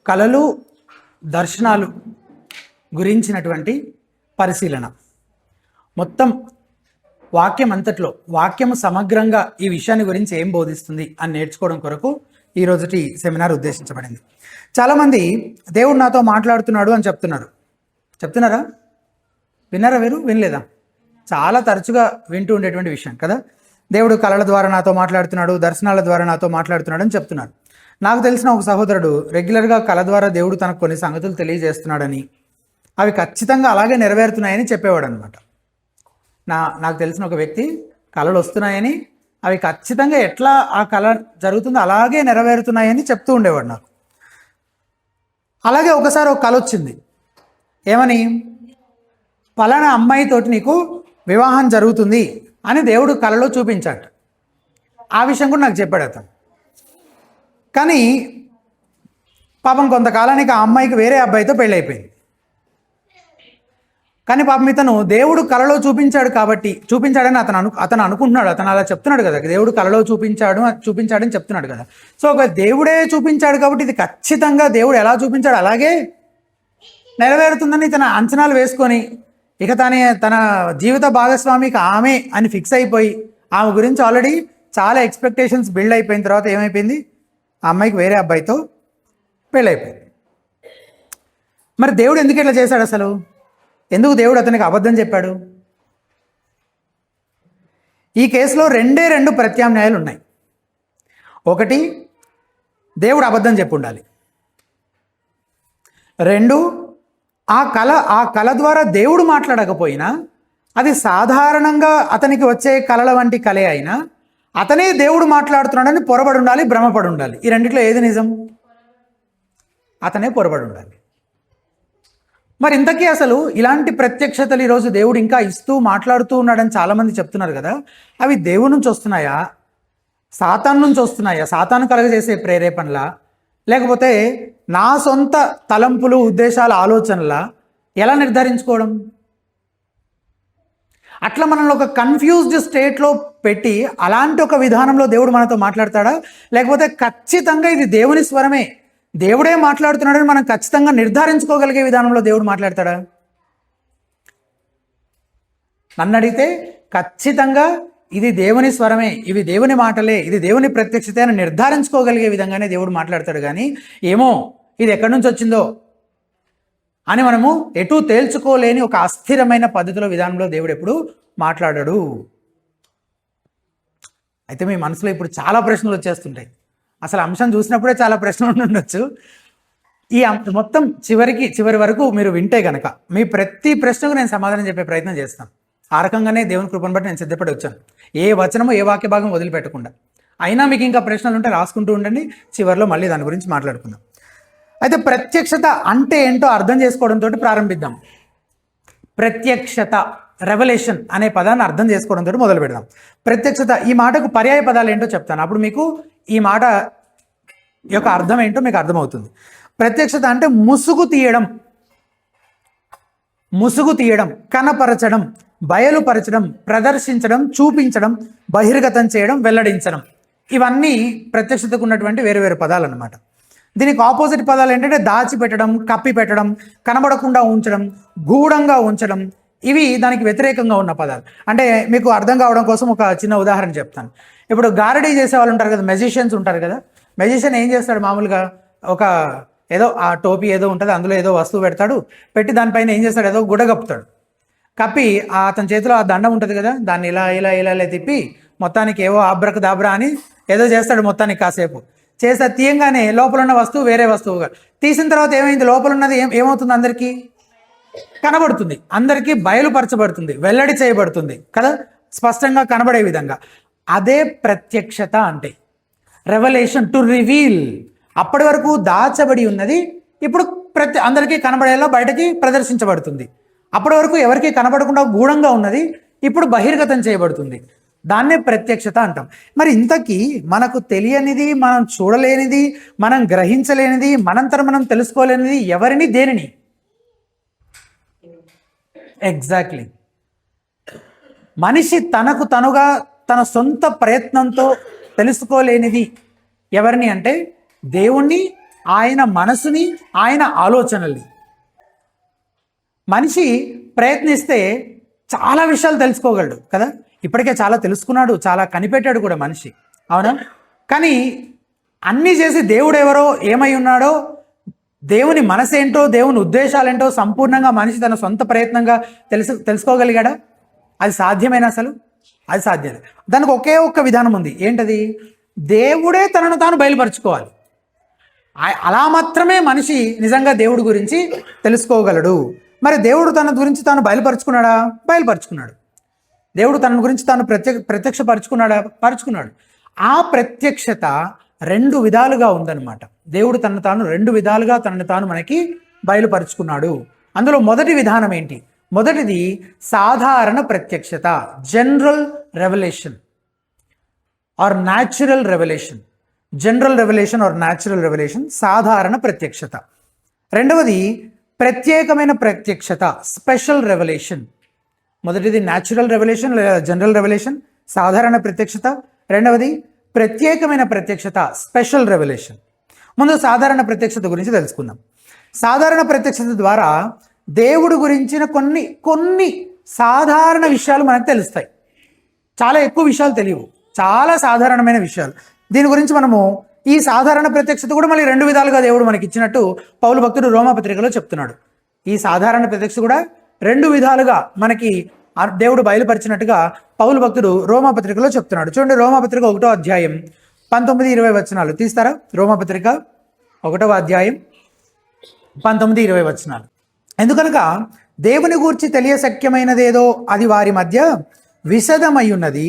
కళలు, దర్శనాలు గురించినటువంటి పరిశీలన. మొత్తం వాక్యం అంతట్లో వాక్యం సమగ్రంగా ఈ విషయాన్ని గురించి ఏం బోధిస్తుంది అని నేర్చుకోవడం కొరకు ఈ రోజుటి సెమినార్ ఉద్దేశించబడింది. చాలామంది దేవుడు నాతో మాట్లాడుతున్నాడు అని చెప్తున్నారా? విన్నారా? వినలేదా? చాలా తరచుగా వింటూ ఉండేటువంటి విషయం కదా. దేవుడు కళల ద్వారా నాతో మాట్లాడుతున్నాడు, దర్శనాల ద్వారా నాతో మాట్లాడుతున్నాడు అని చెప్తున్నారు. నాకు తెలిసిన ఒక సహోదరుడు రెగ్యులర్గా కళ ద్వారా దేవుడు తనకు కొన్ని సంగతులు తెలియజేస్తున్నాడని, అవి ఖచ్చితంగా అలాగే నెరవేరుతున్నాయని చెప్పేవాడు అనమాట. నాకు తెలిసిన ఒక వ్యక్తి కళలు వస్తున్నాయని, అవి ఖచ్చితంగా ఎట్లా ఆ కళ జరుగుతుందో అలాగే నెరవేరుతున్నాయని చెప్తూ ఉండేవాడు నాకు. అలాగే ఒకసారి ఒక కళ వచ్చింది. ఏమని? పలానా అమ్మాయితోటి నీకు వివాహం జరుగుతుంది అని దేవుడు కళలో చూపించాడు. ఆ విషయం కూడా నాకు చెప్పాడు అతను. కానీ పాపం కొంతకాలానికి ఆ అమ్మాయికి వేరే అబ్బాయితో పెళ్ళైపోయింది. కానీ పాపం ఇతను దేవుడు కళలో చూపించాడని అతను అనుకుంటున్నాడు. అతను అలా చెప్తున్నాడు కదా, దేవుడు కళలో చూపించాడని చెప్తున్నాడు కదా. సో ఒక దేవుడే చూపించాడు కాబట్టి ఇది ఖచ్చితంగా దేవుడు ఎలా చూపించాడు అలాగే నెరవేరుతుందని తన అంచనాలు వేసుకొని, ఇక తన జీవిత భాగస్వామికి ఆమె అని ఫిక్స్ అయిపోయి, ఆమె గురించి ఆల్రెడీ చాలా ఎక్స్పెక్టేషన్స్ బిల్డ్ అయిపోయిన తర్వాత ఏమైపోయింది? ఆ అమ్మాయికి వేరే అబ్బాయితో పెళ్ళైపోయింది. మరి దేవుడు ఎందుకు ఇట్లా చేశాడు? అసలు ఎందుకు దేవుడు అతనికి అబద్ధం చెప్పాడు? ఈ కేసులో రెండు ప్రత్యామ్నాయాలు ఉన్నాయి. ఒకటి, దేవుడు అబద్ధం చెప్పి ఉండాలి. రెండు, ఆ కళ ద్వారా దేవుడు మాట్లాడకపోయినా అది సాధారణంగా అతనికి వచ్చే కళల వంటి కళే అయినా అతనే దేవుడు మాట్లాడుతున్నాడని పొరబడి ఉండాలి, భ్రమపడి ఉండాలి. ఈ రెండిట్లో ఏది నిజం? అతనే పొరబడి ఉండాలి. మరి ఇంతకీ అసలు ఇలాంటి ప్రత్యక్షతలు ఈరోజు దేవుడు ఇంకా ఇస్తూ మాట్లాడుతూ ఉన్నాడని చాలామంది చెప్తున్నారు కదా. అవి దేవుడి నుంచి వస్తున్నాయా, సాతాను నుంచి వస్తున్నాయా, సాతాను కలగజేసే ప్రేరేపణలా, లేకపోతే నా సొంత తలంపులు, ఉద్దేశాల, ఆలోచనలా? ఎలా నిర్ధారించుకోవడం? అట్లా మనల్ని ఒక కన్ఫ్యూజ్డ్ స్టేట్లో పెట్టి అలాంటి ఒక విధానంలో దేవుడు మనతో మాట్లాడతాడా, లేకపోతే ఖచ్చితంగా ఇది దేవుని స్వరమే, దేవుడే మాట్లాడుతున్నాడని మనం ఖచ్చితంగా నిర్ధారించుకోగలిగే విధానంలో దేవుడు మాట్లాడతాడా? నన్ను అడిగితే ఖచ్చితంగా ఇది దేవుని స్వరమే, ఇవి దేవుని మాటలే, ఇది దేవుని ప్రత్యక్షత అని నిర్ధారించుకోగలిగే విధంగానే దేవుడు మాట్లాడతాడు. కానీ ఏమో ఇది ఎక్కడి నుంచి వచ్చిందో అని మనము ఎటు తేల్చుకోలేని ఒక అస్థిరమైన పద్ధతిలో, విధానంలో దేవుడు ఎప్పుడు మాట్లాడాడు. అయితే మీ మనసులో ఇప్పుడు చాలా ప్రశ్నలు వచ్చేస్తుంటాయి. అసలు అంశం చూసినప్పుడే చాలా ప్రశ్నలు ఉండొచ్చు. ఈ మొత్తం చివరి వరకు మీరు వింటే గనక మీ ప్రతి ప్రశ్నకు నేను సమాధానం చెప్పే ప్రయత్నం చేస్తాను. ఆ రకంగానే దేవుని కృపను బట్టి నేను సిద్ధపడి వచ్చాను, ఏ వచనము ఏ వాక్య భాగం వదిలిపెట్టకుండా. అయినా మీకు ఇంకా ప్రశ్నలు ఉంటే రాసుకుంటూ ఉండండి, చివరిలో మళ్ళీ దాని గురించి మాట్లాడుకుందాం. అయితే ప్రత్యక్షత అంటే ఏంటో అర్థం చేసుకోవడంతో ప్రారంభిద్దాం. ప్రత్యక్షత, రెవల్యూషన్ అనే పదాన్ని అర్థం చేసుకోవడంతో మొదలు పెడదాం. ప్రత్యక్షత, ఈ మాటకు పర్యాయ పదాలు ఏంటో చెప్తాను, అప్పుడు మీకు ఈ మాట యొక్క అర్థం ఏంటో మీకు అర్థమవుతుంది. ప్రత్యక్షత అంటే ముసుగు తీయడం, కనపరచడం, బయలుపరచడం, ప్రదర్శించడం, చూపించడం, బహిర్గతం చేయడం, వెల్లడించడం. ఇవన్నీ ప్రత్యక్షతకు ఉన్నటువంటి వేరు పదాలు అన్నమాట. దీనికి ఆపోజిట్ పదాలు ఏంటంటే దాచిపెట్టడం, కప్పిపెట్టడం, కనబడకుండా ఉంచడం, గూఢంగా ఉంచడం. ఇవి దానికి వ్యతిరేకంగా ఉన్న పదాలు. అంటే మీకు అర్థం కావడం కోసం ఒక చిన్న ఉదాహరణ చెప్తాను. ఇప్పుడు గారడీ చేసే వాళ్ళు ఉంటారు కదా, మెజిషియన్స్ ఉంటారు కదా. మెజిషియన్ ఏం చేస్తాడు? మామూలుగా ఒక ఏదో ఆ టోపీ ఏదో ఉంటుంది, అందులో ఏదో వస్తువు పెట్టి దానిపైన ఏం చేస్తాడు? ఏదో గుడ్డ కప్పుతాడు. కప్పి అతని చేతిలో ఆ దండం ఉంటుంది కదా, దాన్ని ఇలా తిప్పి మొత్తానికి ఏవో ఆబ్రకదాబ్రా అని ఏదో చేస్తాడు. మొత్తానికి కాసేపు చేస్తే తీయంగానే లోపల ఉన్న వస్తువు వేరే వస్తువుగా తీసిన తర్వాత ఏమైంది? లోపల ఉన్నది ఏమవుతుంది? అందరికీ కనబడుతుంది, అందరికీ బయలుపరచబడుతుంది, వెల్లడి చేయబడుతుంది కదా, స్పష్టంగా కనబడే విధంగా. అదే ప్రత్యక్షత అంటే. Revolution, to reveal. అప్పటి వరకు దాచబడి ఉన్నది ఇప్పుడు అందరికీ కనబడేలా బయటకి ప్రదర్శించబడుతుంది. అప్పటి వరకు ఎవరికి కనబడకుండా గూఢంగా ఉన్నది ఇప్పుడు బహిర్గతం చేయబడుతుంది. దాన్నే ప్రత్యక్షత అంటాం. మరి ఇంతకీ మనకు తెలియనిది, మనం చూడలేనిది, మనం గ్రహించలేనిది, మనంతరం మనం తెలుసుకోలేనిది ఎవరిని, దేనిని? ఎగ్జాక్ట్లీ. మనిషి తనకు తనుగా తన సొంత ప్రయత్నంతో తెలుసుకోలేనిది ఎవరిని అంటే దేవుణ్ణి, ఆయన మనసుని, ఆయన ఆలోచనల్ని. మనిషి ప్రయత్నిస్తే చాలా విషయాలు తెలుసుకోగలడు కదా. ఇప్పటికే చాలా తెలుసుకున్నాడు, చాలా కనిపెట్టాడు కూడా మనిషి, అవునా? కానీ అన్నీ చేసి దేవుడు ఎవరో, ఏమై ఉన్నాడో, దేవుని మనసేంటో, దేవుని ఉద్దేశాలేంటో సంపూర్ణంగా మనిషి తన సొంత ప్రయత్నంగా తెలుసుకోగలిగాడా? అది సాధ్యమేనా? అసలు అది సాధ్యం. దానికి ఒకే ఒక్క విధానం ఉంది. ఏంటది? దేవుడే తనను తాను బయలుపరుచుకోవాలి. అలా మాత్రమే మనిషి నిజంగా దేవుడి గురించి తెలుసుకోగలడు. మరి దేవుడు తన గురించి తాను బయలుపరుచుకున్నాడా? బయలుపరుచుకున్నాడు. దేవుడు తన గురించి తాను ప్రత్యక్షపరుచుకున్నాడా? పరుచుకున్నాడు. ఆ ప్రత్యక్షత రెండు విధాలుగా ఉందన్నమాట. దేవుడు తనను తాను రెండు విధాలుగా తనను తాను మనకి బయలుపరుచుకున్నాడు. అందులో మొదటి విధానం ఏంటి? మొదటిది సాధారణ ప్రత్యక్షత, general revolution or natural revolution. General revolution or natural revolution, సాధారణ ప్రత్యక్షత. రెండవది ప్రత్యేకమైన ప్రత్యక్షత, స్పెషల్ రెవల్యూషన్. మొదటిది న్యాచురల్ రెవల్యూషన్ లేదా జనరల్ రెవల్యూషన్, సాధారణ ప్రత్యక్షత. రెండవది ప్రత్యేకమైన ప్రత్యక్షత, స్పెషల్ రెవల్యూషన్. ముందు సాధారణ ప్రత్యక్షత గురించి తెలుసుకుందాం. సాధారణ ప్రత్యక్షత ద్వారా దేవుడు గురించిన కొన్ని సాధారణ విషయాలు మనకు తెలుస్తాయి. చాలా ఎక్కువ విషయాలు తెలియవు, చాలా సాధారణమైన విషయాలు. దీని గురించి మనము ఈ సాధారణ ప్రత్యక్షత కూడా మళ్ళీ రెండు విధాలుగా దేవుడు మనకి ఇచ్చినట్టు పౌలు భక్తుడు రోమాపత్రికలో చెప్తున్నాడు. ఈ సాధారణ ప్రత్యక్షత కూడా రెండు విధాలుగా మనకి దేవుడు బయలుపరిచినట్టుగా పౌలు భక్తుడు రోమాపత్రికలో చెప్తున్నాడు. చూడండి, రోమాపత్రిక 1వ అధ్యాయం 19-20 వచనాలు తీస్తారా? రోమాపత్రిక 1వ అధ్యాయం 19-20 వచనాలు. ఎందుకనగా దేవుని గూర్చి తెలియశక్యమైనదేదో అది వారి మధ్య విశదమై ఉన్నది,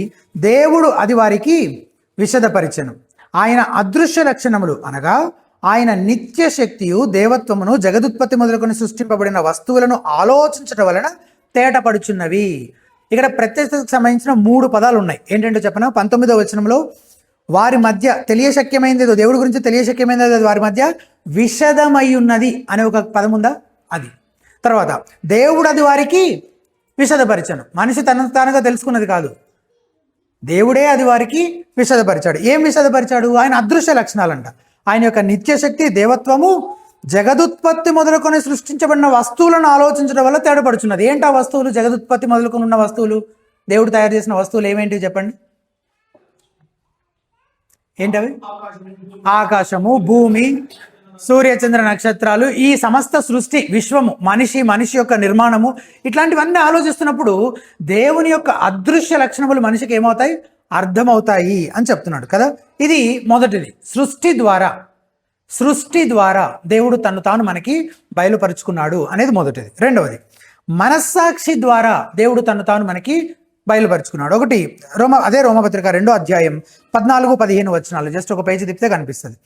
దేవుడు అది వారికి విశదపరిచెను. ఆయన అదృశ్య లక్షణములు అనగా ఆయన నిత్య శక్తియు దేవత్వమును జగదుత్పత్తి మొదలుకొని సృష్టింపబడిన వస్తువులను ఆలోచించడం వలన తేటపడుచున్నవి. ఇక్కడ ప్రత్యక్షతకు సంబంధించిన 3 పదాలు ఉన్నాయి. ఏంటంటే చెప్పనా? 19వ వచనంలో వారి మధ్య తెలియశక్యమైనదేదో, దేవుడి గురించి తెలియశక్యమైనది వారి మధ్య విశదమై ఉన్నది అనే ఒక పదం ఉందా? అది. తర్వాత దేవుడు అది వారికి విశదపరిచను. మనిషి తనను తానుగా తెలుసుకున్నది కాదు, దేవుడే అది వారికి విశదపరిచాడు. ఏం విశదపరిచాడు? ఆయన అదృశ్య లక్షణాలంట. ఆయన యొక్క నిత్యశక్తి, దేవత్వము జగదుత్పత్తి మొదలుకొని సృష్టించబడిన వస్తువులను ఆలోచించడం వల్ల తేడపడుచున్నది. ఏంటా వస్తువులు? జగదుత్పత్తి మొదలుకొని ఉన్న వస్తువులు, దేవుడు తయారు చేసిన వస్తువులు ఏమేంటివి చెప్పండి? ఏంటవి? ఆకాశము, భూమి, సూర్యచంద్ర నక్షత్రాలు, ఈ సమస్త సృష్టి, విశ్వము, మనిషి యొక్క నిర్మాణము, ఇట్లాంటివన్నీ ఆలోచిస్తున్నప్పుడు దేవుని యొక్క అదృశ్య లక్షణములు మనిషికి ఏమవుతాయి? అర్థమవుతాయి అని చెప్తున్నాడు కదా. ఇది మొదటిది. సృష్టి ద్వారా దేవుడు తను తాను మనకి బయలుపరుచుకున్నాడు అనేది మొదటిది. రెండవది మనస్సాక్షి ద్వారా దేవుడు తను తాను మనకి బయలుపరుచుకున్నాడు. ఒకటి అదే రోమపత్రిక 2వ అధ్యాయం 14-15 వచనాలు. జస్ట్ ఒక పేజీ తిప్పితే కనిపిస్తుంది.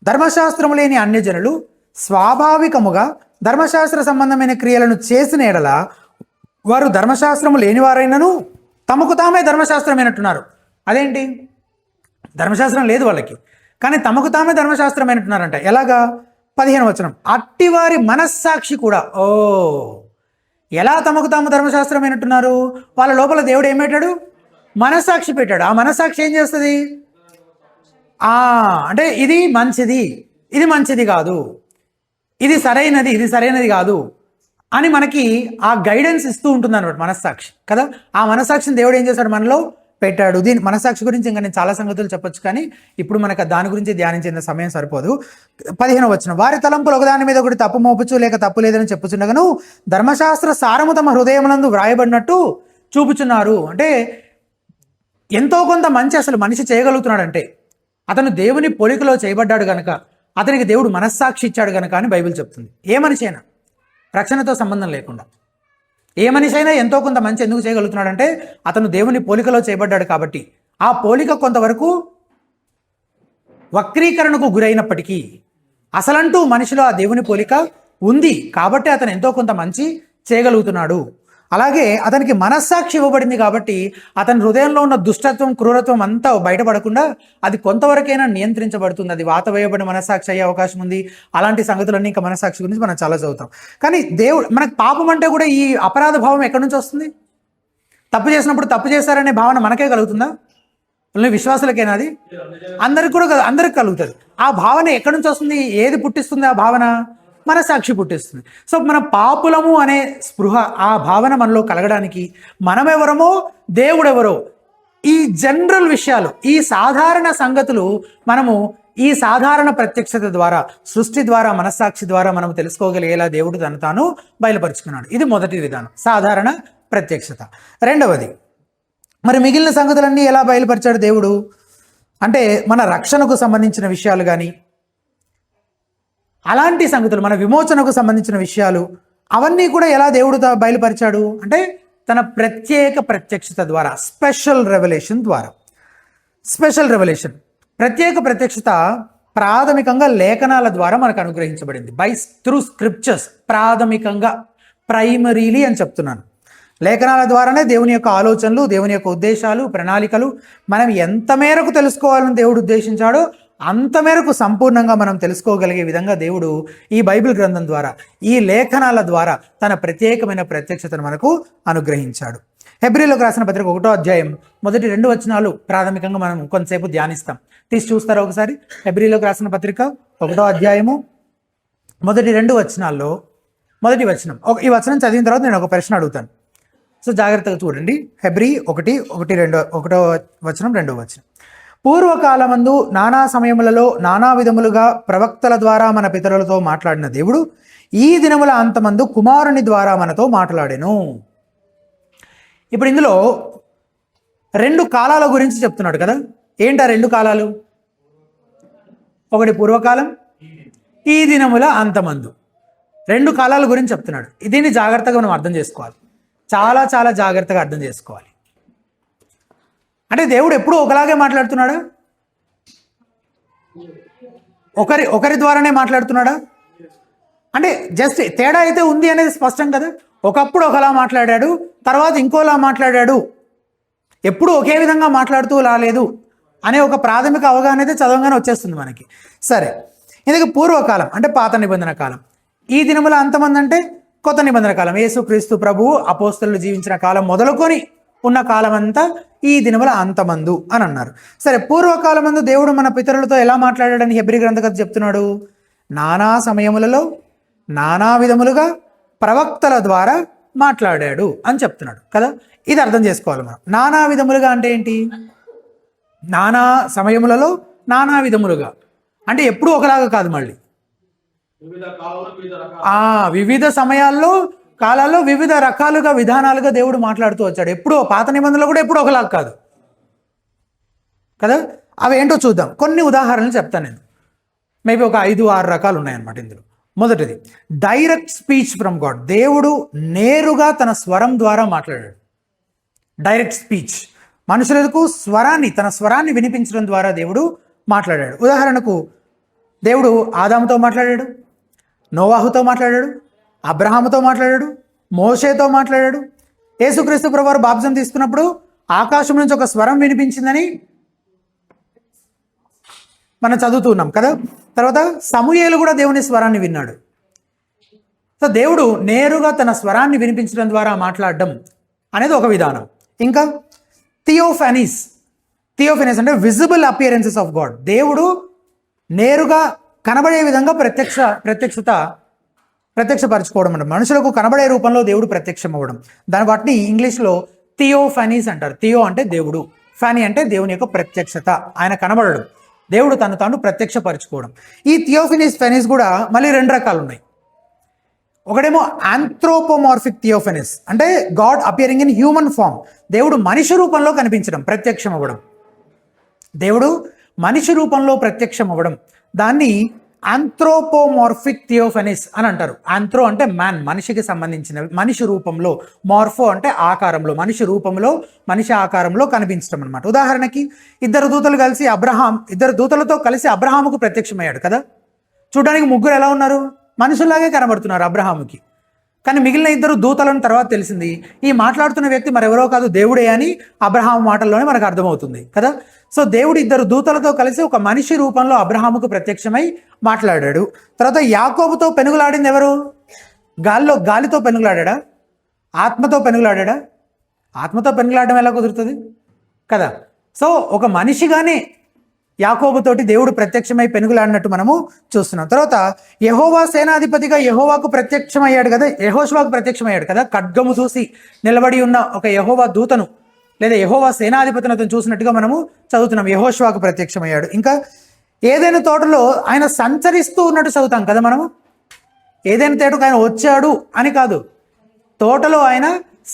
ధర్మశాస్త్రము లేని అన్యజనులు స్వాభావికముగా ధర్మశాస్త్ర సంబంధమైన క్రియలను చేసిన ఎడల వారు ధర్మశాస్త్రము లేనివారైనను తమకు తామే ధర్మశాస్త్రమైనట్టున్నారు. అదేంటి? ధర్మశాస్త్రం లేదు వాళ్ళకి, కానీ తమకు తామే ధర్మశాస్త్రమైనట్టున్నారంట. ఎలాగా? 15వ వచనం, అట్టివారి మనస్సాక్షి కూడా. ఎలా తమకు తాము ధర్మశాస్త్రమైనట్టున్నారు? వాళ్ళ లోపల దేవుడు ఏం పెట్టాడు? మనస్సాక్షి పెట్టాడు. ఆ మనస్సాక్షి ఏం చేస్తుంది? అంటే ఇది మంచిది, ఇది మంచిది కాదు, ఇది సరైనది, ఇది సరైనది కాదు అని మనకి ఆ గైడెన్స్ ఇస్తూ ఉంటుంది అన్నమాట మనస్సాక్షి కదా. ఆ మనస్సాక్షిని దేవుడు ఏం చేశాడు? మనలో పెట్టాడు. దీని మనస్సాక్షి గురించి ఇంకా నేను చాలా సంగతులు చెప్పొచ్చు, కానీ ఇప్పుడు మనకు దాని గురించి ధ్యానించిన సమయం సరిపోదు. 15వ వచనం, వారి తలంపులు ఒకదాని మీద ఒకటి తప్పు మోపుచు లేక తప్పు లేదని చెప్పుచుండగాను ధర్మశాస్త్ర సారము తమ హృదయమునందు వ్రాయబడినట్టు చూపుచున్నారు. అంటే ఎంతో కొంత మంచి అసలు మనిషి చేయగలుగుతున్నాడంటే అతను దేవుని పోలికలో చేయబడ్డాడు గనక, అతనికి దేవుడు మనస్సాక్షి ఇచ్చాడు గనక అని బైబిల్ చెప్తుంది. ఏ మనిషి అయినా, రక్షణతో సంబంధం లేకుండా ఏ మనిషి అయినా ఎంతో కొంత మంచి ఎందుకు చేయగలుగుతున్నాడంటే అతను దేవుని పోలికలో చేయబడ్డాడు కాబట్టి. ఆ పోలిక కొంతవరకు వక్రీకరణకు గురైనప్పటికీ అసలంటూ మనిషిలో ఆ దేవుని పోలిక ఉంది కాబట్టి అతను ఎంతో కొంత మంచి చేయగలుగుతున్నాడు. అలాగే అతనికి మనస్సాక్షి ఇవ్వబడింది కాబట్టి అతని హృదయంలో ఉన్న దుష్టత్వం, క్రూరత్వం అంతా బయటపడకుండా అది కొంతవరకైనా నియంత్రించబడుతుంది. అది వాత వేయబడిన మనస్సాక్షి అయ్యే అవకాశం ఉంది. అలాంటి సంగతులన్నీ ఇంకా మనస్సాక్షి గురించి మనం చాలా చదువుతాం. కానీ దేవుడు మనకు పాపం అంటే కూడా ఈ అపరాధ భావం ఎక్కడి నుంచి వస్తుంది? తప్పు చేసినప్పుడు తప్పు చేశారనే భావన మనకే కలుగుతుందా? ఓన్లీ విశ్వాసులకేనా అది? అందరికి కూడా కదా, అందరికి కలుగుతుంది. ఆ భావన ఎక్కడి నుంచి వస్తుంది? ఏది పుట్టిస్తుంది ఆ భావన? మనస్సాక్షి పుట్టిస్తుంది. సో మన పాపులము అనే స్పృహ, ఆ భావన మనలో కలగడానికి మనమెవరమో దేవుడెవరో, ఈ జనరల్ విషయాలు, ఈ సాధారణ సంగతులు మనము ఈ సాధారణ ప్రత్యక్షత ద్వారా, సృష్టి ద్వారా, మనస్సాక్షి ద్వారా మనం తెలుసుకోగలిగేలా దేవుడు తను తాను బయలుపరుచుకున్నాడు. ఇది మొదటి విధానం, సాధారణ ప్రత్యక్షత. రెండవది, మరి మిగిలిన సంగతులన్నీ ఎలా బయలుపరిచాడు దేవుడు అంటే, మన రక్షణకు సంబంధించిన విషయాలు కానీ, అలాంటి సంగతులు, మన విమోచనకు సంబంధించిన విషయాలు, అవన్నీ కూడా ఎలా దేవుడు బయలుపరిచాడు అంటే, తన ప్రత్యేక ప్రత్యక్షత ద్వారా, స్పెషల్ రెవల్యూషన్ ద్వారా. స్పెషల్ రెవల్యూషన్, ప్రత్యేక ప్రత్యక్షత ప్రాథమికంగా లేఖనాల ద్వారా మనకు అనుగ్రహించబడింది. త్రూ స్క్రిప్చర్స్, ప్రాథమికంగా, ప్రైమరీలీ అని చెప్తున్నాను. లేఖనాల ద్వారానే దేవుని యొక్క ఆలోచనలు, దేవుని యొక్క ఉద్దేశాలు, ప్రణాళికలు మనం ఎంత మేరకు తెలుసుకోవాలని దేవుడు ఉద్దేశించాడో అంత మేరకు సంపూర్ణంగా మనం తెలుసుకోగలిగే విధంగా దేవుడు ఈ బైబిల్ గ్రంథం ద్వారా, ఈ లేఖనాల ద్వారా తన ప్రత్యేకమైన ప్రత్యక్షతను మనకు అనుగ్రహించాడు. హెబ్రీలోకి రాసిన పత్రిక 1వ అధ్యాయం మొదటి 2 వచనాలు ప్రాథమికంగా మనం కొంతసేపు ధ్యానిస్తాం. తీసి చూస్తారా ఒకసారి? హెబ్రీలోకి రాసిన పత్రిక 1వ అధ్యాయము మొదటి 2 వచనాల్లో మొదటి వచనం, ఈ వచనం చదివిన తర్వాత నేను ఒక ప్రశ్న అడుగుతాను. సో జాగ్రత్తగా చూడండి. హెబ్రీ 1:1 వచనం 2వ వచనం. పూర్వకాలమందు నానా సమయములలో నానా విధములుగా ప్రవక్తల ద్వారా మన పితరులతో మాట్లాడిన దేవుడు ఈ దినముల అంతమందు కుమారుని ద్వారా మనతో మాట్లాడెను. ఇప్పుడు ఇందులో 2 కాలాల గురించి చెప్తున్నాడు కదా. ఏంటా 2 కాలాలు? ఒకటి పూర్వకాలం, ఈ దినముల అంతమందు. 2 కాలాల గురించి చెప్తున్నాడు. దీన్ని జాగ్రత్తగా మనం అర్థం చేసుకోవాలి, చాలా చాలా జాగ్రత్తగా అర్థం చేసుకోవాలి. అంటే దేవుడు ఎప్పుడూ ఒకలాగే మాట్లాడుతున్నాడా? ఒకరి ద్వారానే మాట్లాడుతున్నాడా? అంటే జస్ట్ తేడా అయితే ఉంది అనేది స్పష్టం కదా. ఒకప్పుడు ఒకలా మాట్లాడాడు, తర్వాత ఇంకోలా మాట్లాడాడు, ఎప్పుడు ఒకే విధంగా మాట్లాడుతూ రాలేదు అనే ఒక ప్రాథమిక అవగాహన అయితే చదవగానే వచ్చేస్తుంది మనకి. సరే, ఇందుకు పూర్వకాలం అంటే పాత నిబంధన కాలం, ఈ దినముల అంతమంది అంటే కొత్త నిబంధన కాలం, యేసుక్రీస్తు ప్రభువు అపోస్తలులు జీవించిన కాలం మొదలుకొని ఉన్న కాలం అంతా ఈ దినముల అంతమందు అని అన్నారు. సరే, పూర్వకాలమందు దేవుడు మన పితరులతో ఎలా మాట్లాడాడని హెబ్రీ గ్రంథకర్త చెప్తున్నాడు? నానా సమయములలో నానా విధములుగా ప్రవక్తల ద్వారా మాట్లాడాడు అని చెప్తున్నాడు కదా. ఇది అర్థం చేసుకోవాలి మనం. నానా విధములుగా అంటే ఏంటి? నానా సమయములలో నానా విధములుగా అంటే ఎప్పుడూ ఒకలాగా కాదు, మళ్ళీ వివిధ సమయాల్లో, కాలాల్లో వివిధ రకాలుగా, విధానాలుగా దేవుడు మాట్లాడుతూ వచ్చాడు. ఎప్పుడో పాత నిబంధనలు కూడా ఎప్పుడు ఒకలాగా కాదు కదా. అవి ఏంటో చూద్దాం. కొన్ని ఉదాహరణలు చెప్తాను నేను. మేబీ ఒక 5-6 రకాలు ఉన్నాయన్నమాట ఇందులో. మొదటిది, డైరెక్ట్ స్పీచ్ ఫ్రమ్ గాడ్. దేవుడు నేరుగా తన స్వరం ద్వారా మాట్లాడాడు. డైరెక్ట్ స్పీచ్, మనుషులకు తన స్వరాన్ని వినిపించడం ద్వారా దేవుడు మాట్లాడాడు. ఉదాహరణకు దేవుడు ఆదాముతో మాట్లాడాడు, నోవాహుతో మాట్లాడాడు, అబ్రహాముతో మాట్లాడాడు, మోషేతో మాట్లాడాడు. యేసుక్రీస్తు ప్రభువారు బాప్తిసం తీసుకున్నప్పుడు ఆకాశం నుంచి ఒక స్వరం వినిపించిందని మనం చదువుతున్నాం కదా. తర్వాత సమూయేలు కూడా దేవుని స్వరాన్ని విన్నాడు. సో దేవుడు నేరుగా తన స్వరాన్ని వినిపించడం ద్వారా మాట్లాడడం అనేది ఒక విధానం. ఇంకా థియోఫానీస్ అంటే విజిబుల్ అపియరెన్సెస్ ఆఫ్ గాడ్. దేవుడు నేరుగా కనబడే విధంగా ప్రత్యక్షపరచుకోవడం అంటే మనుషులకు కనబడే రూపంలో దేవుడు ప్రత్యక్షం అవ్వడం. వాటిని ఇంగ్లీష్లో థియోఫానీస్ అంటారు. థియో అంటే దేవుడు, ఫానీ అంటే దేవుని యొక్క ప్రత్యక్షత, ఆయన కనబడడం, దేవుడు తను తాను ప్రత్యక్షపరచుకోవడం. ఈ థియోఫానీస్ కూడా మళ్ళీ 2 రకాలు ఉన్నాయి. ఒకటేమో ఆంథ్రోపోమార్ఫిక్ థియోఫానీస్ అంటే God appearing in human form. దేవుడు మనిషి రూపంలో కనిపించడం, ప్రత్యక్షం అవ్వడం. దేవుడు మనిషి రూపంలో ప్రత్యక్షం అవ్వడం, దాన్ని ఆంథ్రోపోమార్ఫిక్ థియోఫానీస్ అని అంటారు. ఆంథ్రో అంటే మ్యాన్, మనిషికి సంబంధించిన, మనిషి రూపంలో, మార్ఫో అంటే ఆకారంలో, మనిషి రూపంలో, మనిషి ఆకారంలో కనిపించడం అనమాట. ఉదాహరణకి ఇద్దరు దూతలతో కలిసి అబ్రహాముకు ప్రత్యక్షమయ్యాడు కదా. చూడడానికి ముగ్గురు ఎలా ఉన్నారు? మనుషుల్లాగే కనబడుతున్నారు అబ్రహాముకి. కానీ మిగిలిన 2 దూతలను తర్వాత తెలిసింది, ఈ మాట్లాడుతున్న వ్యక్తి మరెవరో కాదు దేవుడే అని అబ్రహాము మాటల్లోనే మనకు అర్థమవుతుంది కదా. సో దేవుడు 2 దూతలతో కలిసి ఒక మనిషి రూపంలో అబ్రహాముకు ప్రత్యక్షమై మాట్లాడాడు. తర్వాత యాకోబుతో పెనుగులాడింది ఎవరు? గాలితో పెనుగులాడా? ఆత్మతో పెనుగులాడా? ఆత్మతో పెనుగులాడడం ఎలా కుదురుతుంది కదా. సో ఒక మనిషిగానే యాకోబుతోటి దేవుడు ప్రత్యక్షమై పెనుగులాడినట్టు మనము చూస్తున్నాం. తర్వాత యెహోవా సేనాధిపతిగా యెహోవాకు ప్రత్యక్షమయ్యాడు కదా, యెహోషువకు ప్రత్యక్షమయ్యాడు కదా. ఖడ్గము చూసి నిలబడి ఉన్న ఒక యెహోవా దూతను లేదా యెహోవా సేనాధిపతిని అతను చూసినట్టుగా మనము చదువుతున్నాం. యెహోషువకు ప్రత్యక్షమయ్యాడు. ఇంకా ఏదైనా తోటలో ఆయన సంచరిస్తూ ఉన్నట్టు చదువుతాం కదా మనము. ఏదైనా తోటకు ఆయన వచ్చాడు అని కాదు, తోటలో ఆయన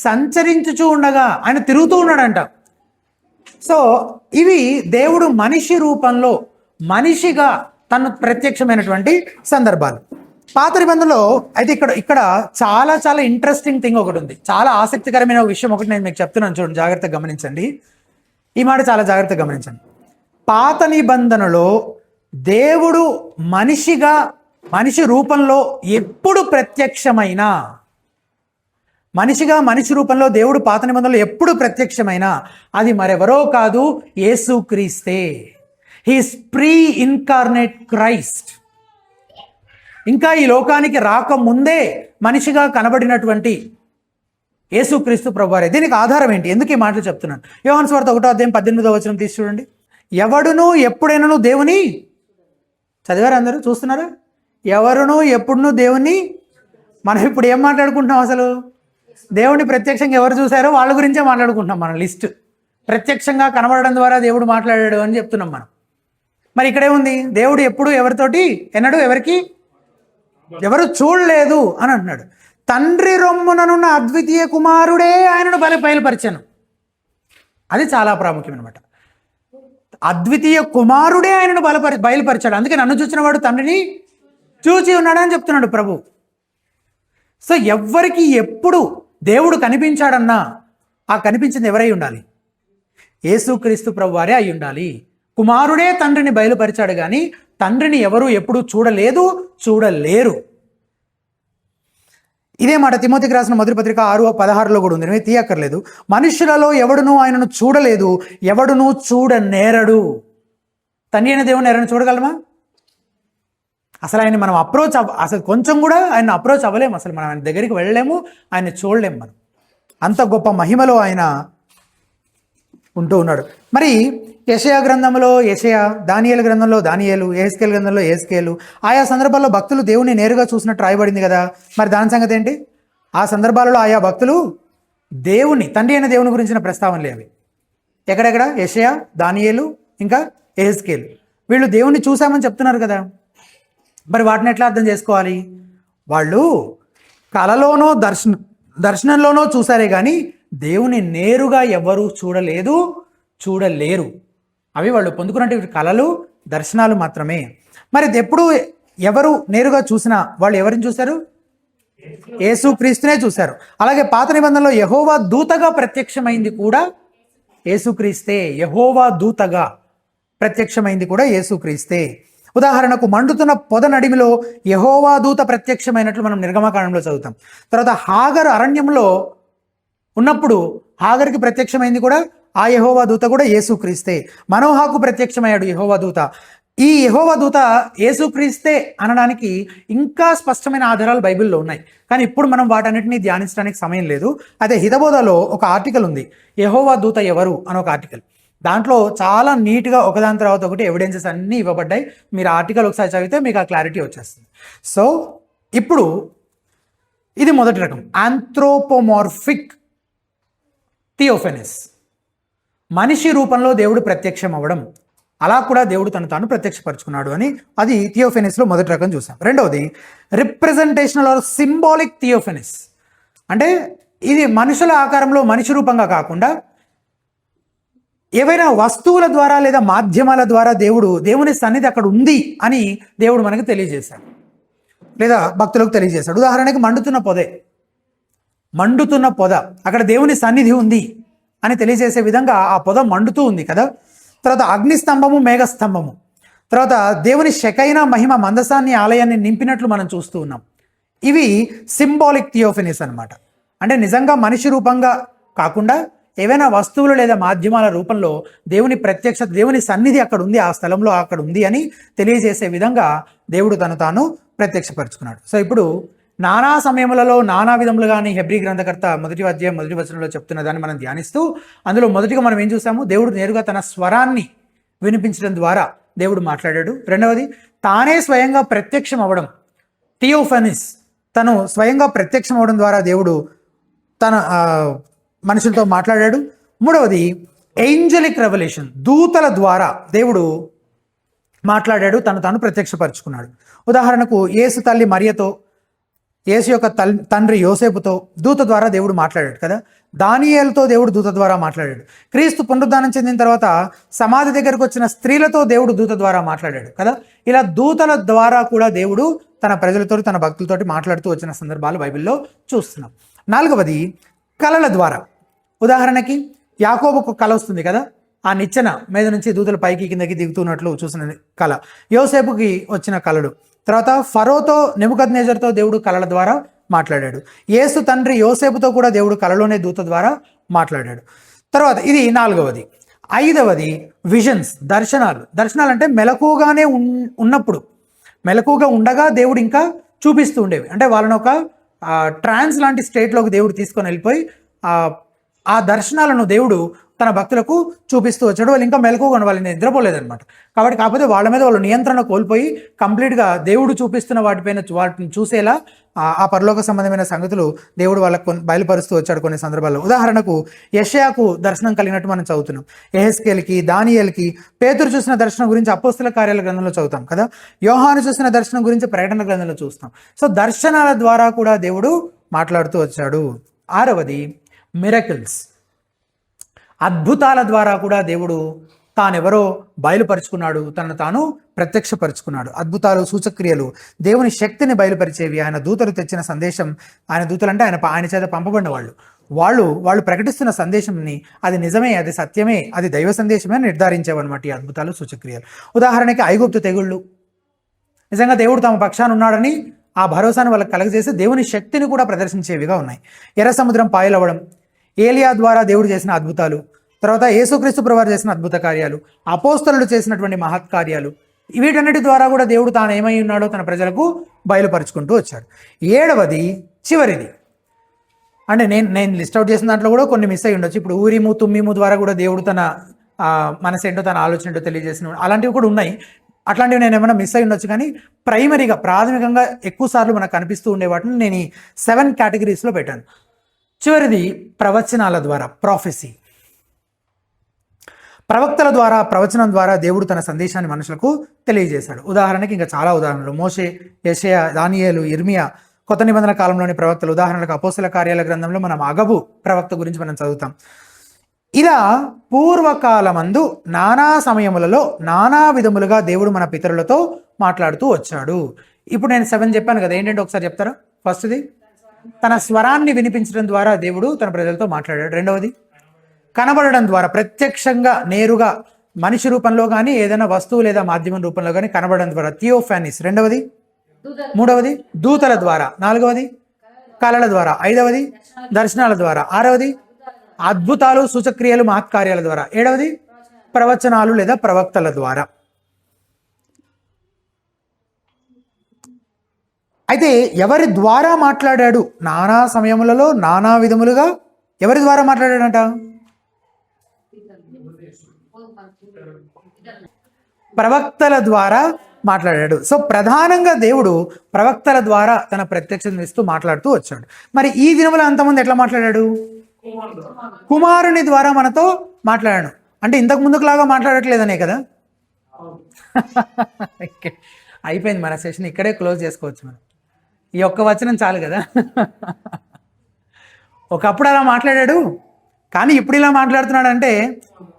సంచరించుచూ ఉండగా ఆయన తిరుగుతూ ఉన్నాడంట. సో ఇవి దేవుడు మనిషి రూపంలో మనిషిగా తను ప్రత్యక్షమైనటువంటి సందర్భాలు. పాత నిబంధనలో అయితే ఇక్కడ చాలా చాలా ఇంట్రెస్టింగ్ థింగ్ ఒకటి ఉంది. చాలా ఆసక్తికరమైన విషయం ఒకటి నేను మీకు చెప్తున్నాను, చూడండి, జాగ్రత్తగా గమనించండి. ఈ మాట చాలా జాగ్రత్తగా గమనించండి. పాత నిబంధనలో దేవుడు మనిషిగా మనిషి రూపంలో ఎప్పుడు ప్రత్యక్షమైనా, మనిషి రూపంలో దేవుడు పాత నిబంధనలో ఎప్పుడు ప్రత్యక్షమైనా అది మరెవరో కాదు, యేసుక్రీస్తే. He's pre incarnate Christ. ఇంకా ఈ లోకానికి రాకముందే మనిషిగా కనబడినటువంటి యేసుక్రీస్తు ప్రభువారే. దీనికి ఆధారం ఏంటి? ఎందుకు ఈ మాటలు చెప్తున్నాను? యోహాను సువార్త 1:18 తీసి చూడండి. ఎవడును ఎప్పుడైనాను దేవుని, చదివారు అందరూ, చూస్తున్నారా? ఎవరును ఎప్పుడునూ దేవుని, మనం ఇప్పుడు ఏం మాట్లాడుకుంటున్నాం? అసలు దేవుని ప్రత్యక్షంగా ఎవరు చూశారో వాళ్ళ గురించే మాట్లాడుకుంటున్నాం. మన లిస్ట్ ప్రత్యక్షంగా కనబడడం ద్వారా దేవుడు మాట్లాడాడు అని చెప్తున్నాం మనం. మరి ఇక్కడే ఉంది, దేవుడు ఎప్పుడు ఎవరితోటి ఎన్నడూ ఎవరు చూడలేదు అని అంటున్నాడు. తండ్రి రొమ్ముననున్న అద్వితీయ కుమారుడే ఆయనను బయలుపరిచాను. అది చాలా ప్రాముఖ్యం అనమాట. అద్వితీయ కుమారుడే ఆయనను బయలుపరిచాడు. అందుకే నన్ను చూసిన వాడు తండ్రిని చూచి ఉన్నాడు అని చెప్తున్నాడు ప్రభు. సో ఎవ్వరికి ఎప్పుడు దేవుడు కనిపించాడన్నా ఆ కనిపించింది ఎవరై ఉండాలి? యేసుక్రీస్తు ప్రభు వారే అయి ఉండాలి. కుమారుడే తండ్రిని బయలుపరిచాడు కానీ తండ్రిని ఎవరు ఎప్పుడు చూడలేదు, చూడలేరు. ఇదే మాట తిమోతికి రాసిన మొదటి పత్రిక 6:16 కూడా ఉంది. నేను తీయక్కర్లేదు. మనుషులలో ఎవడునూ ఆయనను చూడలేదు, ఎవడునూ చూడనేరడు. తండ్రి అయిన దేవుని ఎవరైనా చూడగలమా? అసలు ఆయన మనం అసలు కొంచెం కూడా ఆయన అప్రోచ్ అవ్వలేము. అసలు మనం ఆయన దగ్గరికి వెళ్ళలేము, ఆయన చూడలేము. మనం అంత గొప్ప మహిమలో ఆయన ఉంటూ ఉన్నాడు. మరి యెషయా గ్రంథంలో యెషయా, దానియేలు గ్రంథంలో దానియేలు, యెహెజ్కేలు గ్రంథంలో యెహెజ్కేలు, ఆయా సందర్భాల్లో భక్తులు దేవుని నేరుగా చూసినట్టు రాయబడింది కదా. మరి దాని సంగతి ఏంటి? ఆ సందర్భాలలో ఆయా భక్తులు తండ్రి అయిన దేవుని గురించిన ప్రస్తావనలే అవి. ఎక్కడెక్కడ? యెషయా, దానియేలు, ఇంకా యెహెజ్కేలు. వీళ్ళు దేవుణ్ణి చూసామని చెప్తున్నారు కదా. మరి వాటిని ఎట్లా అర్థం చేసుకోవాలి? వాళ్ళు కలలోనో దర్శనంలోనో చూసారే కానీ దేవుని నేరుగా ఎవరు చూడలేరు. అవి వాళ్ళు పొందుకున్నటువంటి కలలు, దర్శనాలు మాత్రమే. మరి ఎప్పుడు ఎవరు నేరుగా చూసినా వాళ్ళు ఎవరిని చూశారు? యేసుక్రీస్తునే చూశారు. అలాగే పాత నిబంధనలో యెహోవా దూతగా ప్రత్యక్షమైంది కూడా యేసుక్రీస్తే. యెహోవా దూతగా ప్రత్యక్షమైంది కూడా యేసుక్రీస్తే. ఉదాహరణకు మండుతున్న పొద నడిమిలో యెహోవా దూత ప్రత్యక్షమైనట్లు మనం నిర్గమకాండంలో చదువుతాం. తర్వాత హాగరు అరణ్యంలో ఉన్నప్పుడు హాగర్కి ప్రత్యక్షమైంది కూడా ఆ యెహోవా దూత కూడా యేసుక్రీస్తే. మనోహాకు ప్రత్యక్షమయ్యాడు యెహోవా దూత. ఈ యెహోవా దూత యేసుక్రీస్తే అనడానికి ఇంకా స్పష్టమైన ఆధారాలు బైబిల్లో ఉన్నాయి. కానీ ఇప్పుడు మనం వాటన్నిటిని ధ్యానించడానికి సమయం లేదు. అయితే హితబోధలో ఒక ఆర్టికల్ ఉంది, యెహోవా దూత ఎవరు అని ఒక ఆర్టికల్. దాంట్లో చాలా నీట్గా ఒకదాని తర్వాత ఒకటి ఎవిడెన్సెస్ అన్నీ ఇవ్వబడ్డాయి. మీరు ఆర్టికల్ ఒకసారి చదివితే మీకు ఆ క్లారిటీ వచ్చేస్తుంది. సో ఇప్పుడు ఇది మొదటి రకం, ఆంథ్రోపోమార్ఫిక్ థియోఫెనిస్. మనిషి రూపంలో దేవుడు ప్రత్యక్షం అవ్వడం, అలా కూడా దేవుడు తాను ప్రత్యక్షపరుచుకున్నాడు అని, అది థియోఫెనిస్లో మొదటి రకం చూసాం. రెండవది రిప్రజెంటేషనల్ ఆర్ సింబాలిక్ థియోఫెనిస్. అంటే ఇది మనుషుల ఆకారంలో మనిషి రూపంగా కాకుండా ఏవైనా వస్తువుల ద్వారా లేదా మాధ్యమాల ద్వారా దేవుని సన్నిధి అక్కడ ఉంది అని దేవుడు మనకు తెలియజేశాడు, లేదా భక్తులకు తెలియజేశాడు. ఉదాహరణకి మండుతున్న పొద అక్కడ దేవుని సన్నిధి ఉంది అని తెలియజేసే విధంగా ఆ పొద మండుతూ ఉంది కదా. తర్వాత అగ్నిస్తంభము, మేఘస్తంభము, తర్వాత దేవుని షెకైనా మహిమ మందసాన్ని, ఆలయాన్ని నింపినట్లు మనం చూస్తూ ఉన్నాం. ఇవి సింబాలిక్ థియోఫెనిస్ అన్నమాట. అంటే నిజంగా మనిషి రూపంగా కాకుండా ఏవైనా వస్తువులు లేదా మాధ్యమాల రూపంలో దేవుని ప్రత్యక్షత, దేవుని సన్నిధి అక్కడ ఉంది, ఆ స్థలంలో అక్కడ ఉంది అని తెలియజేసే విధంగా దేవుడు తాను ప్రత్యక్షపరుచుకున్నాడు. సో ఇప్పుడు నానా సమయములలో నానా విధములుగా అని హెబ్రీ గ్రంథకర్త మొదటి అధ్యాయం మొదటి వచనంలో చెప్తున్న దాన్ని మనం ధ్యానిస్తూ, అందులో మొదటిగా మనం ఏం చూసాము? దేవుడు నేరుగా తన స్వరాన్ని వినిపించడం ద్వారా దేవుడు మాట్లాడాడు. రెండవది, తానే స్వయంగా ప్రత్యక్షం అవ్వడం, థియోఫానిస్, తను స్వయంగా ప్రత్యక్షం అవ్వడం ద్వారా దేవుడు తన మనుషులతో మాట్లాడాడు. మూడవది, ఏంజలిక్ రెవల్యూషన్, దూతల ద్వారా దేవుడు మాట్లాడాడు, తాను ప్రత్యక్షపరుచుకున్నాడు. ఉదాహరణకు యేసు తల్లి మరియతో, యేసు యొక్క తండ్రి యోసేపుతో దూత ద్వారా దేవుడు మాట్లాడాడు కదా. దానియేలుతో దేవుడు దూత ద్వారా మాట్లాడాడు. క్రీస్తు పునరుద్ధానం చెందిన తర్వాత సమాధి దగ్గరకు వచ్చిన స్త్రీలతో దేవుడు దూత ద్వారా మాట్లాడాడు కదా. ఇలా దూతల ద్వారా కూడా దేవుడు తన ప్రజలతో, తన భక్తులతోటి మాట్లాడుతూ వచ్చిన సందర్భాలు బైబిల్లో చూస్తున్నాం. నాలుగవది, కళల ద్వారా. ఉదాహరణకి యాకోబుకు కళ వస్తుంది కదా, ఆ నిచ్చెన మీద నుంచి దూతలు పైకి కిందకి దిగుతున్నట్లు చూసిన కళ. యోసేపుకి వచ్చిన కళలు. తర్వాత ఫరోతో, నెబుకద్నెజర్తో దేవుడు కళల ద్వారా మాట్లాడాడు. యేసు తండ్రి యోసేపుతో కూడా దేవుడు కళలోనే దూత ద్వారా మాట్లాడాడు. తర్వాత ఇది నాలుగవది. ఐదవది, విజన్స్, దర్శనాలు. దర్శనాలు అంటే మెలకుగానే ఉన్నప్పుడు, మెలకుగా ఉండగా దేవుడు ఇంకా చూపిస్తూ ఉండేవి. అంటే వాళ్ళని ఒక ట్రాన్స్ లాంటి స్టేట్లోకి దేవుడు తీసుకొని వెళ్ళిపోయి ఆ దర్శనాలను దేవుడు తన భక్తులకు చూపిస్తూ వచ్చాడు. వాళ్ళు ఇంకా మెలకుగా వాళ్ళు నిద్రపోలేదన్నమాట. కాకపోతే వాళ్ళ మీద వాళ్ళు నియంత్రణ కోల్పోయి కంప్లీట్గా దేవుడు చూపిస్తున్న వాటిని చూసేలా ఆ పరలోక సంబంధమైన సంగతులు దేవుడు వాళ్ళకు బయలుపరుస్తూ వచ్చాడు కొన్ని సందర్భాల్లో. ఉదాహరణకు యెషయాకు దర్శనం కలిగినట్టు మనం చదువుతున్నాం. యెహెజ్కేలుకి, దానియేలుకి. పేతురు చూసిన దర్శనం గురించి అపోస్తల కార్యాల గ్రంథంలో చదువుతాం కదా. యోహాను చూసిన దర్శనం గురించి ప్రకటన గ్రంథంలో చూస్తాం. సో దర్శనాల ద్వారా కూడా దేవుడు మాట్లాడుతూ వచ్చాడు. ఆరవది, మిరకిల్స్, అద్భుతాల ద్వారా కూడా దేవుడు తానెవరో బయలుపరుచుకున్నాడు, తనను తాను ప్రత్యక్షపరుచుకున్నాడు. అద్భుతాలు, సూచక్రియలు దేవుని శక్తిని బయలుపరిచేవి. ఆయన దూతలు తెచ్చిన సందేశం, ఆయన దూతలు అంటే ఆయన చేత పంపబడిన వాళ్ళు ప్రకటిస్తున్న సందేశంని అది నిజమే, అది సత్యమే, అది దైవ సందేశమే నిర్ధారించేవన్నమాట ఈ అద్భుతాలు, సూచక్రియలు. ఉదాహరణకి ఐగుప్తు తెగుళ్ళు, నిజంగా దేవుడు తమ పక్షాన ఉన్నాడని ఆ భరోసాను వాళ్ళకి కలగజేసి దేవుని శక్తిని కూడా ప్రదర్శించేవిగా ఉన్నాయి. ఎర్ర సముద్రం పాయలవ్వడం, ఏలియా ద్వారా దేవుడు చేసిన అద్భుతాలు, తర్వాత యేసుక్రీస్తు ప్రభువారు చేసిన అద్భుత కార్యాలు, అపోస్తలులు చేసినటువంటి మహత్కార్యాలు, వీటన్నిటి ద్వారా కూడా దేవుడు తాను ఏమై ఉన్నాడో తన ప్రజలకు బయలుపరుచుకుంటూ వచ్చాడు. ఏడవది, చివరిది, అంటే నేను లిస్ట్ అవుట్ చేసిన దాంట్లో కూడా కొన్ని మిస్ అయ్యి ఉండొచ్చు. ఇప్పుడు ఊరిము, తుమ్మిము ద్వారా కూడా దేవుడు తన మనసేంటో, తన ఆలోచన ఏంటో తెలియజేసిన అలాంటివి కూడా ఉన్నాయి. అట్లాంటివి నేను ఏమైనా మిస్ అయి ఉండొచ్చు. కానీ ప్రాథమికంగా ఎక్కువ సార్లు మనకు కనిపిస్తూ ఉండే వాటిని నేను ఈ 7 కేటగిరీస్లో పెట్టాను. చివరిది, ప్రవచనాల ద్వారా, ప్రాఫెసీ. ప్రవక్తల ద్వారా, ప్రవచనం ద్వారా దేవుడు తన సందేశాన్ని మనుషులకు తెలియజేశాడు. ఉదాహరణకి ఇంకా చాలా ఉదాహరణలు. మోషే, యెషయా, దానియేలు, ఇర్మియా, కొత్త నిబంధన కాలంలోని ప్రవక్తలు. ఉదాహరణకు అపోస్తల కార్యాల గ్రంథంలో మనం అగబు ప్రవక్త గురించి మనం చదువుతాం. ఇలా పూర్వకాలమందు నానా సమయములలో నానా విధములుగా దేవుడు మన పితరులతో మాట్లాడుతూ వచ్చాడు. ఇప్పుడు నేను 7 చెప్పాను కదా, ఏంటంటే ఒకసారి చెప్తారా? ఫస్ట్ది, తన స్వరాన్ని వినిపించడం ద్వారా దేవుడు తన ప్రజలతో మాట్లాడాడు. రెండవది, కనబడడం ద్వారా, ప్రత్యక్షంగా నేరుగా మనిషి రూపంలో కానీ ఏదైనా వస్తువు లేదా మాధ్యమం రూపంలో కానీ కనబడడం ద్వారా, థియోఫానిస్. రెండవది. మూడవది, దూతల ద్వారా. నాలుగవది, కళల ద్వారా. ఐదవది, దర్శనాల ద్వారా. ఆరవది, అద్భుతాలు, సూచక్రియలు, మహత్కార్యాల ద్వారా. ఏడవది, ప్రవచనాలు లేదా ప్రవక్తల ద్వారా. అయితే ఎవరి ద్వారా మాట్లాడాడు? నానా సమయములలో నానా విధములుగా ఎవరి ద్వారా మాట్లాడాడంట? ప్రవక్తల ద్వారా మాట్లాడాడు. సో ప్రధానంగా దేవుడు ప్రవక్తల ద్వారా తన ప్రత్యక్షతను ఇస్తూ మాట్లాడుతూ వచ్చాడు. మరి ఈ దినములో అంతమంది ఎట్లా మాట్లాడాడు? కుమారుని ద్వారా మనతో మాట్లాడాడు. అంటే ఇంతకు ముందుకులాగా మాట్లాడట్లేదనే కదా. అయిపోయింది మన సెషన్, ఇక్కడే క్లోజ్ చేసుకోవచ్చు మనం. ఈ ఒక్క వచనం చాలు కదా. ఒకప్పుడు అలా మాట్లాడాడు, కానీ ఇప్పుడు ఇలా మాట్లాడుతున్నాడు. అంటే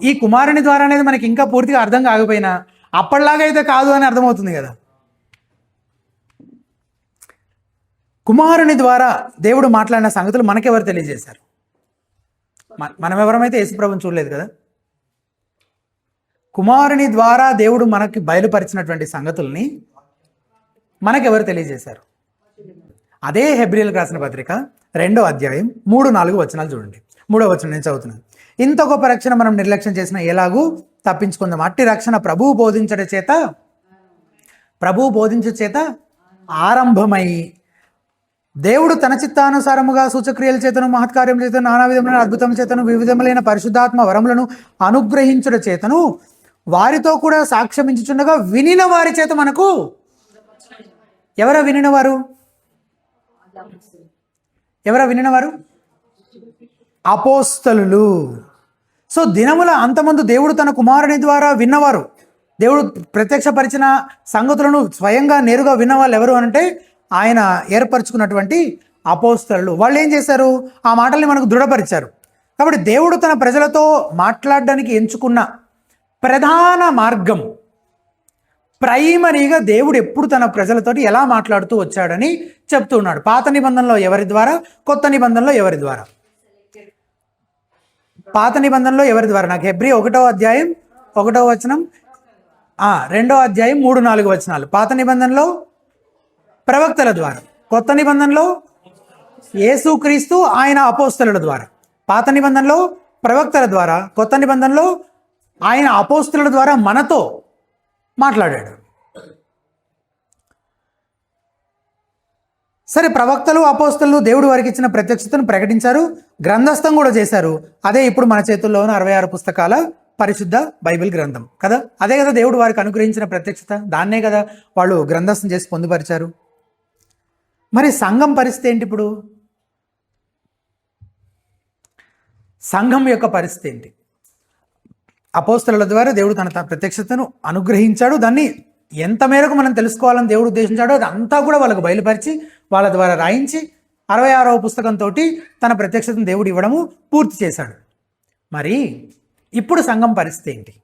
ఈ కుమారుని ద్వారా అనేది మనకి ఇంకా పూర్తిగా అర్థం కాకపోయినా అప్పటిలాగా అయితే కాదు అని అర్థమవుతుంది కదా. కుమారుని ద్వారా దేవుడు మాట్లాడిన సంగతులు మనకెవరు తెలియజేశారు? మనం ఎవరమైతే యేసుప్రభుని చూడలేదు కదా. కుమారుని ద్వారా దేవుడు మనకి బయలుపరిచినటువంటి సంగతుల్ని మనకెవరు తెలియజేశారు? అదే హెబ్రీయులకు రాసిన పత్రిక 2వ అధ్యాయం 3-4 వచనాలు చూడండి. 3వ వచనం నేను చదువుతున్నాను. ఇంత గొప్ప రక్షణ మనం నిర్లక్ష్యం చేసిన ఎలాగూ తప్పించుకుందాం. అట్టి రక్షణ ప్రభువు బోధించే చేత ఆరంభమై దేవుడు తన చిత్తానుసారముగా సూచక్రియల చేతను మహత్కార్యం చేతను నానా విధములైన అద్భుతం చేతను వివిధములైన పరిశుద్ధాత్మ వరములను అనుగ్రహించుట చేతను వారితో కూడా సాక్ష్యమించుచుండగా వినిన వారి చేత మనకు ఎవరా వినినవారు? ఎవరా వినినవారు? అపోస్తలులు. సో దినముల అంతమందు దేవుడు తన కుమారుని ద్వారా విన్నవారు, దేవుడు ప్రత్యక్షపరిచిన సంగతులను స్వయంగా నేరుగా విన్నవాళ్ళు ఎవరు అంటే ఆయన ఏర్పరచుకున్నటువంటి అపోస్తలులు. వాళ్ళు ఏం చేశారు? ఆ మాటల్ని మనకు దృఢపరిచారు. కాబట్టి దేవుడు తన ప్రజలతో మాట్లాడడానికి ఎంచుకున్న ప్రధాన మార్గం, ప్రైమరీగా దేవుడు ఎప్పుడు తన ప్రజలతోటి ఎలా మాట్లాడుతూ వచ్చాడని చెప్తున్నాడు. పాత నిబంధనలో ఎవరి ద్వారా, కొత్త నిబంధనలో ఎవరి ద్వారా? పాత నిబంధనలో ఎవరి ద్వారా? నాకు హెబ్రీ 1వ అధ్యాయం 1వ వచనం, 2వ అధ్యాయం 3-4 వచనాలు. పాత నిబంధనలో ప్రవక్తల ద్వారా, కొత్త నిబంధనలో యేసుక్రీస్తు ఆయన అపోస్తలుల ద్వారా. పాత నిబంధనలో ప్రవక్తల ద్వారా, కొత్త నిబంధనలో ఆయన అపోస్తలుల ద్వారా మనతో మాట్లాడాడు. సరే, ప్రవక్తలు అపోస్తలు దేవుడు వారికి ఇచ్చిన ప్రత్యక్షతను ప్రకటించారు, గ్రంథస్థం కూడా చేశారు. అదే ఇప్పుడు మన చేతుల్లో ఉన్న 66 పుస్తకాల పరిశుద్ధ బైబిల్ గ్రంథం కదా. అదే కదా దేవుడు వారికి అనుగ్రహించిన ప్రత్యక్షత, దాన్నే కదా వాళ్ళు గ్రంథస్థం చేసి పొందుపరిచారు. మరి సంఘం పరిస్థితి ఏంటి ఇప్పుడు? సంఘం యొక్క పరిస్థితి ఏంటి? అపోస్తలుల ద్వారా దేవుడు తన ప్రత్యక్షతను అనుగ్రహించాడు. దాన్ని ఎంత మేరకు మనం తెలుసుకోవాలని దేవుడు ఉద్దేశించాడో అది అంతా కూడా వాళ్ళకు బయలుపరిచి వాళ్ళ ద్వారా రాయించి 66వ పుస్తకంతో తన ప్రత్యక్షతను దేవుడు ఇవ్వడము పూర్తి చేశాడు. మరి ఇప్పుడు సంఘం పరిస్థితి ఏంటి?